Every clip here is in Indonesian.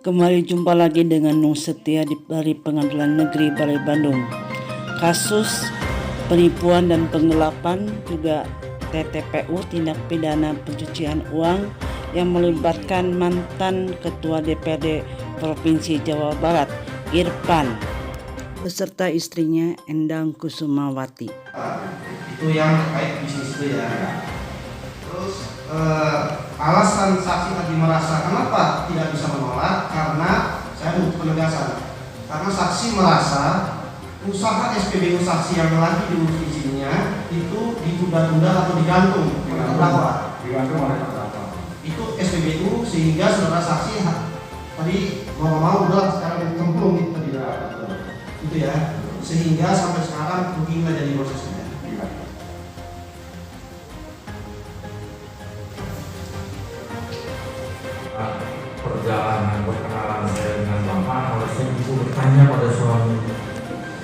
Kembali jumpa lagi dengan Nung Setia dari Pengadilan Negeri Balai Bandung. Kasus penipuan dan penggelapan juga TTPU, tindak pidana pencucian uang, yang melibatkan mantan Ketua DPRD Provinsi Jawa Barat Irfan beserta istrinya Endang Kusumawati. Itu yang terkait bisnis itu ya. Terus alasan saksi tadi merasa kenapa tidak bisa menolak, karena saya butuh penegasan. Karena saksi merasa usaha SPBU saksi yang lagi diurus izinnya itu ditunda-tunda atau digantung oleh terdakwa. Digantung oleh terdakwa. Itu SPBU, sehingga saudara saksi tadi mau udah sekarang dikemplung tadi itu ya, sehingga sampai sekarang begini jadi prosesnya. Perjalanan perkenalan saya dengan Bapak harusnya ibu bertanya pada suami.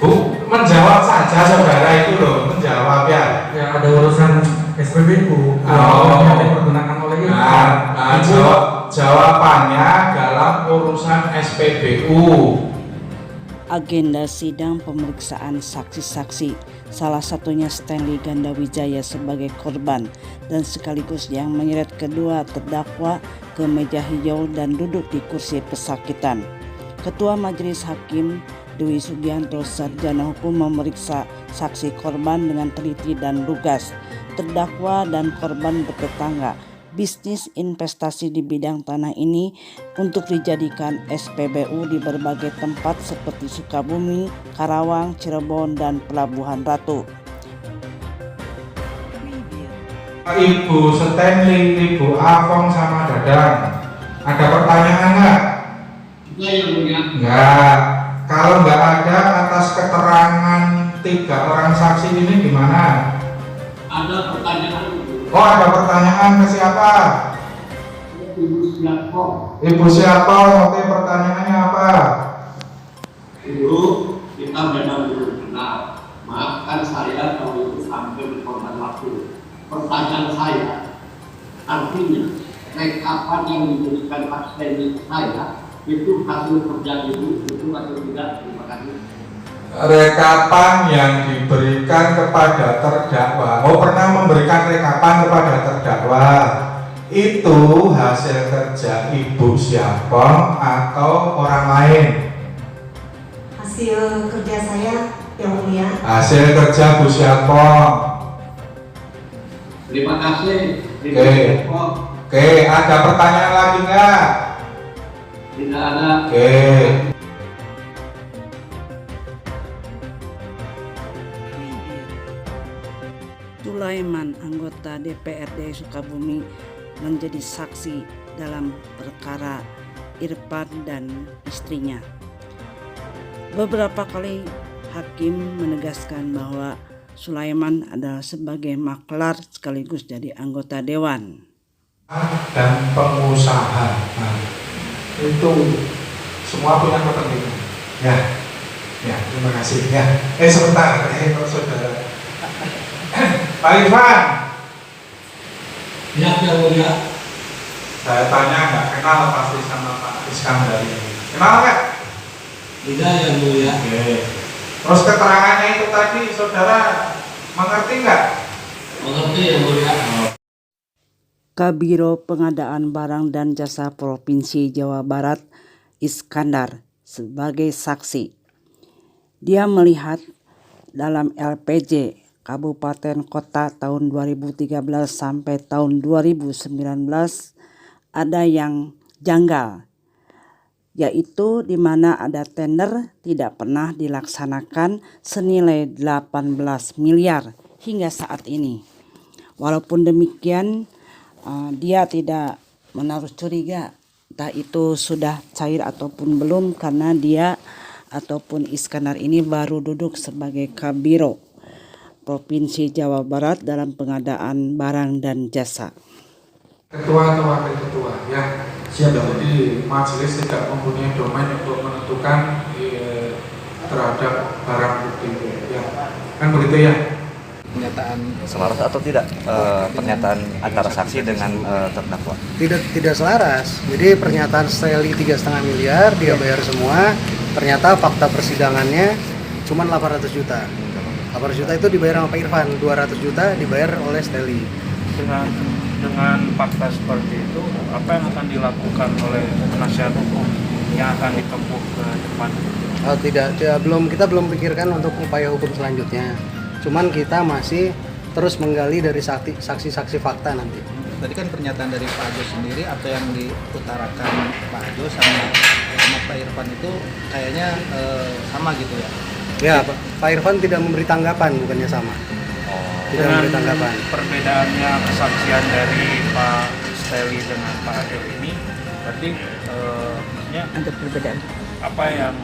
Bu, menjawab saja saudara itu loh, menjawab ya. Ya ada urusan SPBU yang dipergunakan oleh Irfan. Jawabannya dalam urusan SPBU. Agenda sidang pemeriksaan saksi-saksi, salah satunya Stanley Gandawijaya sebagai korban dan sekaligus yang menyeret kedua terdakwa ke meja hijau dan duduk di kursi pesakitan. Ketua Majelis Hakim Dwi Sugianto Sarjana Hukum memeriksa saksi korban dengan teliti dan lugas. Terdakwa dan korban bertetangga. Bisnis investasi di bidang tanah ini untuk dijadikan SPBU di berbagai tempat seperti Sukabumi, Karawang, Cirebon, dan Pelabuhan Ratu. Ibu Stanley, Ibu Afong sama Dadang, ada pertanyaan nggak? Nggak. Kalau nggak ada, atas keterangan 3 orang saksi ini gimana? Ada pertanyaan. Oh, ada pertanyaan ke siapa? Ibu Siapa? Ibu siapa? Oke, pertanyaannya apa? Ibu, kita memang belum kenal. Maafkan saya kalau itu sampai berkorban waktu. Pertanyaan saya, artinya rekapan yang diberikan Pak Stanley saya itu hasil kerja ibu, betul atau tidak? Terima kasih. Rekapan yang diberikan kepada terdakwa. Oh, pernah memberikan rekapan kepada terdakwa. Itu hasil kerja Ibu Siapong atau orang lain? Hasil kerja saya, yang mulia. Hasil kerja Bu Siapong. Terima kasih. Oke, ada pertanyaan lagi nggak? Tidak ada. Oke. Sulaiman, anggota DPRD Sukabumi, menjadi saksi dalam perkara Irfan dan istrinya. Beberapa kali hakim menegaskan bahwa Sulaiman adalah sebagai maklar sekaligus jadi anggota dewan Dan pengusaha. Nah, itu semua punya kepentingan. Ya, terima kasih ya. Sebentar, saudara. Pak Irfan. Ya, yang mulia. Saya tanya nggak kenal pasti sama Pak Iskandar ini. Kenal nggak? Tidak, yang mulia. Oke. Terus keterangannya itu tadi saudara mengerti nggak? Mengerti, yang mulia. Kabiro Pengadaan Barang dan Jasa Provinsi Jawa Barat Iskandar sebagai saksi. Dia melihat dalam LPJ Kabupaten Kota tahun 2013 sampai tahun 2019 ada yang janggal, yaitu di mana ada tender tidak pernah dilaksanakan senilai 18 miliar hingga saat ini. Walaupun demikian, dia tidak menaruh curiga entah itu sudah cair ataupun belum, karena dia ataupun Iskandar ini baru duduk sebagai Kabiro Provinsi Jawa Barat dalam pengadaan barang dan jasa. Ketua atau wakil ketua ya. Siap. Jadi majelis tidak mempunyai domain untuk menentukan terhadap barang bukti ya. Kan begitu ya. pernyataan Selaras atau tidak pernyataan antara saksi dengan terdakwa? Tidak selaras. Jadi pernyataan Steli 3,5 miliar dia bayar semua, ternyata fakta persidangannya cuma 800 juta. 800 juta itu dibayar sama Pak Irfan, 200 juta dibayar oleh Steli. dengan fakta seperti itu, apa yang akan dilakukan oleh penasihat hukum yang akan ditempuh ke depan? Oh, kita belum pikirkan untuk upaya hukum selanjutnya. Cuman kita masih terus menggali dari saksi-saksi fakta nanti. Tadi kan pernyataan dari Pak Ajo sendiri, apa yang diutarakan Pak Ajo sama Pak Irfan itu kayaknya sama gitu ya? Ya, Pak Irfan tidak memberi tanggapan, bukannya sama. Tidak Dengan memberi tanggapan. perbedaannya kesaksian dari Pak Steli dengan Pak Ajo ini, berarti maksudnya Ada perbedaan. apa yang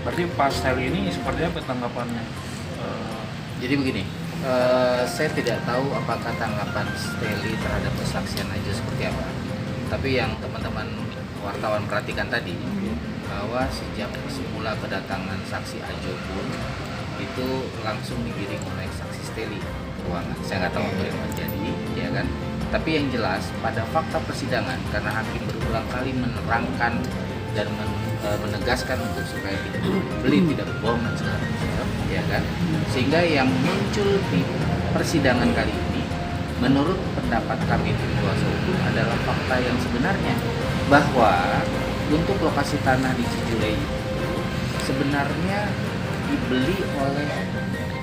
berarti Pak Steli ini seperti apa tanggapannya? Jadi begini, saya tidak tahu apakah tanggapan Steli terhadap kesaksian Ajo seperti apa. Tapi yang teman-teman wartawan perhatikan tadi, bahwa sejak semula kedatangan saksi Ajo pun itu langsung digiring oleh saksi Steli ke ruangan. Saya nggak tahu apa yang terjadi, ya kan. Tapi yang jelas pada fakta persidangan, karena hakim berulang kali menerangkan dan menegaskan untuk supaya tidak beli, tidak berbohong dan segala macam, ya kan. Sehingga yang muncul di persidangan kali ini, menurut pendapat kami tim kuasa hukum adalah fakta yang sebenarnya, bahwa untuk lokasi tanah di Cijulei itu sebenarnya dibeli oleh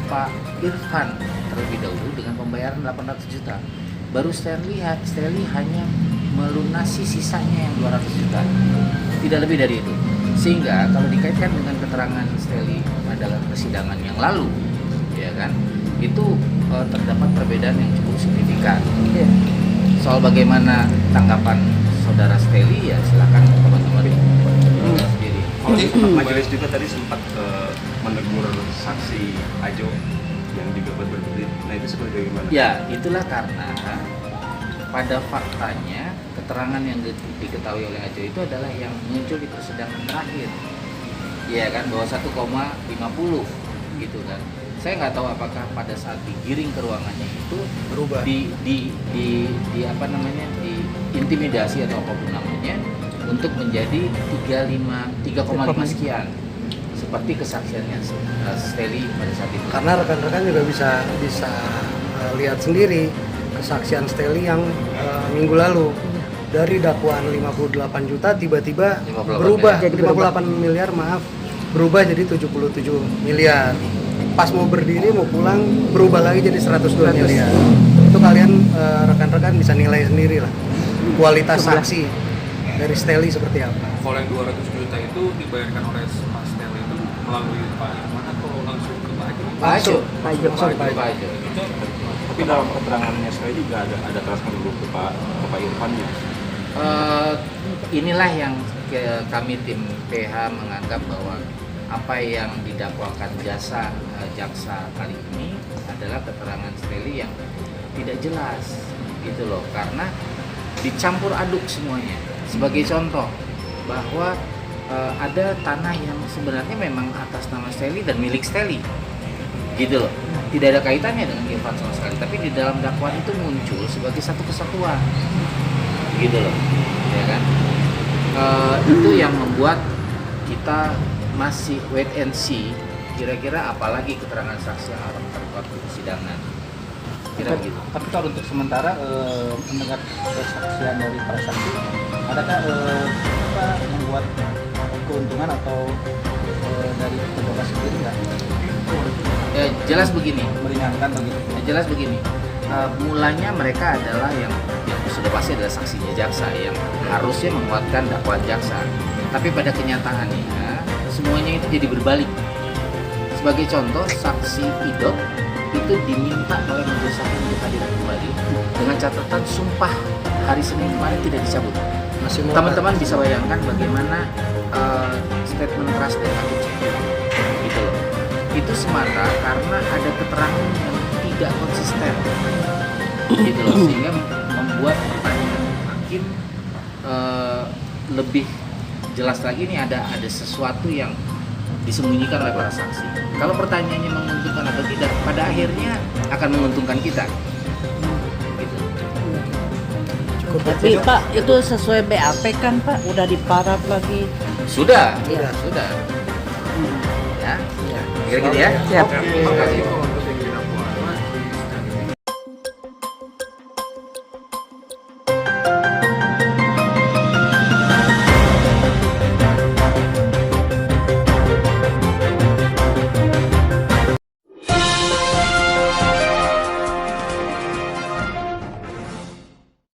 Pak Irfan terlebih dahulu dengan pembayaran 800 juta. Baru Steli hanya melunasi sisanya yang 200 juta. Tidak lebih dari itu. Sehingga kalau dikaitkan dengan keterangan Steli pada persidangan yang lalu, ya kan, itu terdapat perbedaan yang cukup signifikan. Soal bagaimana tanggapan saudara Steli, ya silakan teman-teman sendiri. Majelis juga tadi sempat menegur saksi Ajo yang juga berbelit. Nah itu seperti bagaimana? Ya, itulah karena pada faktanya keterangan yang diketahui oleh Ajo itu adalah yang muncul di persidangan terakhir, ya kan, bahwa 1,50 gitu kan. Saya nggak tahu apakah pada saat digiring ke ruangannya itu Berubah. di apa namanya, diintimidasi atau apapun namanya untuk menjadi 3,5 sekian seperti kesaksiannya Steli pada saat itu. Karena rekan-rekan juga bisa lihat sendiri kesaksian Steli yang minggu lalu, dari dakwaan 58 juta tiba-tiba 58 berubah miliar. Jadi 58 miliar, maaf, berubah jadi 77 miliar. Pas mau berdiri mau pulang berubah lagi jadi 102 miliar. Itu kalian rekan-rekan bisa nilai sendiri lah kualitas saksi dari Steli seperti apa. Kalau yang 200 juta itu dibayarkan oleh Pak Steli itu melalui Pak Irfan atau langsung ke Pak Ajo? Pak Ajo. Pak Ajo. Itu Tapi dalam keterangannya saya juga ada transfer dulu ke Pak Irfan ya. Inilah yang kami tim PH menganggap bahwa apa yang didakwakan jaksa kali ini adalah keterangan Steli yang tidak jelas gitu loh, karena dicampur aduk semuanya. Sebagai contoh bahwa ada tanah yang sebenarnya memang atas nama Steli dan milik Steli gitu loh, tidak ada kaitannya dengan Irfan sama sekali, tapi di dalam dakwaan itu muncul sebagai satu kesatuan gitu loh, ya kan. Itu yang membuat kita masih wait and see kira-kira apalagi keterangan saksi yang akan terkuat di persidangan, kira begitu. Tapi kalau untuk sementara mendengar kesaksian dari para saksi, adakah membuat keuntungan atau dari terdakwa sendiri nggak? Ya, jelas begini. Meringankan begitu? Ya, jelas begini. Mulanya mereka adalah yang sudah pasti adalah saksinya jaksa yang harusnya menguatkan dakwaan jaksa. Tapi pada kenyataannya semuanya itu jadi berbalik. Sebagai contoh, saksi Idot itu diminta oleh majelis hakim untuk hadir kembali dengan catatan sumpah hari Senin kemarin tidak dicabut. Teman-teman bisa bayangkan bagaimana statement trust dan hakim gitu loh. Itu semata karena ada keterangan yang tidak konsisten gitu loh, sehingga membuat pertanyaan hakim lebih jelas lagi. Ini ada sesuatu yang disembunyikan oleh para saksi. Kalau pertanyaannya menguntungkan atau tidak, pada akhirnya akan menguntungkan kita. Gitu. Tapi Pak, itu sesuai BAP kan Pak? Udah diparaf lagi. Sudah. Iya. Sudah. Ya, kira-kira ya. Siap. Terima kasih.